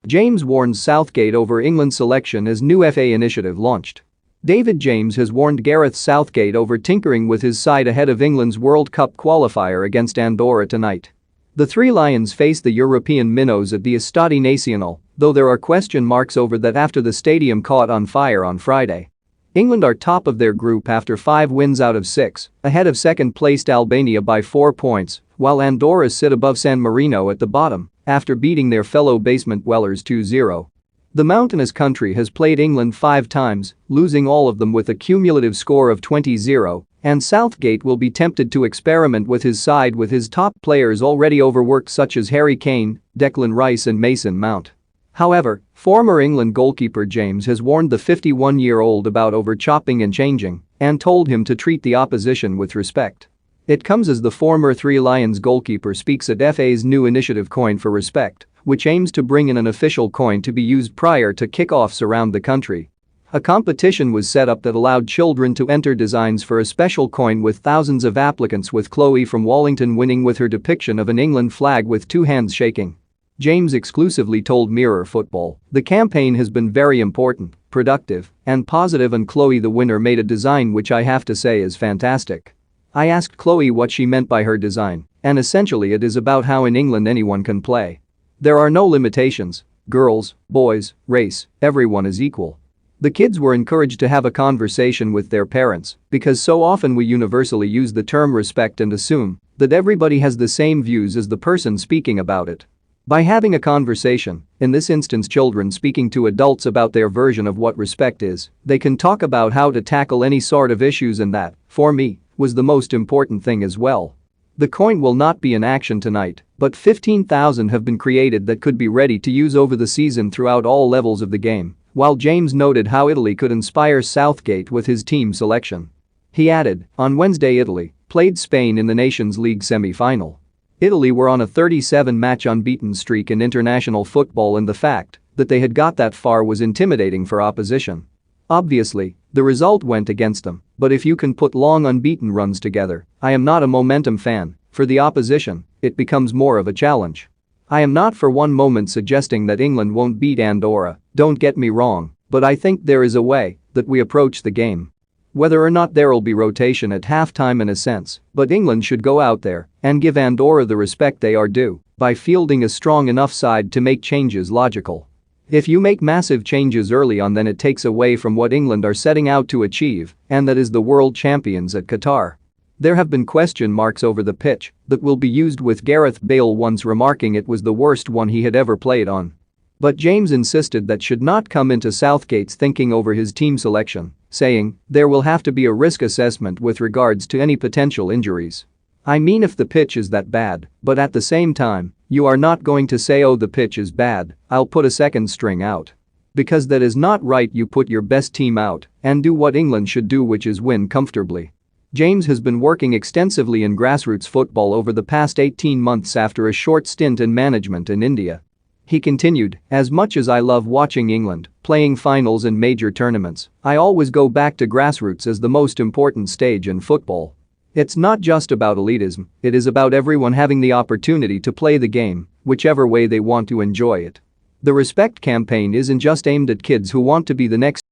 James warns Southgate over England selection as new FA initiative launched. David James has warned Gareth Southgate over tinkering with his side ahead of England's World Cup qualifier against Andorra tonight. The Three Lions face the European minnows at the Estadi Nacional, though there are question marks over that after the stadium caught on fire on Friday. England are top of their group after 5 wins out of 6, ahead of second-placed Albania by 4 points, while Andorra sit above San Marino at the bottom after beating their fellow basement dwellers 2-0. The mountainous country has played England 5 times, losing all of them with a cumulative score of 20-0, and Southgate will be tempted to experiment with his side with his top players already overworked such as Harry Kane, Declan Rice and Mason Mount. However, former England goalkeeper James has warned the 51-year-old about over-chopping and changing and told him to treat the opposition with respect. It comes as the former Three Lions goalkeeper speaks at FA's new initiative Coin for Respect, which aims to bring in an official coin to be used prior to kickoffs around the country. A competition was set up that allowed children to enter designs for a special coin with thousands of applicants, with Chloe from Wallington winning with her depiction of an England flag with 2 hands shaking. James exclusively told Mirror Football, "The campaign has been very important, productive, and positive, and Chloe the winner made a design which I have to say is fantastic. I asked Chloe what she meant by her design, and essentially it is about how in England anyone can play. There are no limitations, girls, boys, race, everyone is equal." The kids were encouraged to have a conversation with their parents because so often we universally use the term respect and assume that everybody has the same views as the person speaking about it. By having a conversation, in this instance children speaking to adults about their version of what respect is, they can talk about how to tackle any sort of issues, and that, for me, was the most important thing as well. The coin will not be in action tonight, but 15,000 have been created that could be ready to use over the season throughout all levels of the game, while James noted how Italy could inspire Southgate with his team selection. He added, "On Wednesday Italy played Spain in the Nations League semi-final. Italy were on a 37-match unbeaten streak in international football, and the fact that they had got that far was intimidating for opposition. Obviously, the result went against them, but if you can put long unbeaten runs together, I am not a momentum fan, for the opposition, it becomes more of a challenge. I am not for one moment suggesting that England won't beat Andorra, don't get me wrong, but I think there is a way that we approach the game. Whether or not there'll be rotation at halftime in a sense, but England should go out there and give Andorra the respect they are due by fielding a strong enough side to make changes logical. If you make massive changes early on, then it takes away from what England are setting out to achieve, and that is the world champions at Qatar." There have been question marks over the pitch that will be used, with Gareth Bale once remarking it was the worst one he had ever played on. But James insisted that should not come into Southgate's thinking over his team selection, saying, "There will have to be a risk assessment with regards to any potential injuries. I mean, if the pitch is that bad, but at the same time, you are not going to say, oh, the pitch is bad, I'll put a second string out. Because that is not right. You put your best team out and do what England should do, which is win comfortably." James has been working extensively in grassroots football over the past 18 months after a short stint in management in India. He continued, "As much as I love watching England playing finals and major tournaments, I always go back to grassroots as the most important stage in football. It's not just about elitism, it is about everyone having the opportunity to play the game, whichever way they want to enjoy it. The Respect campaign isn't just aimed at kids who want to be the next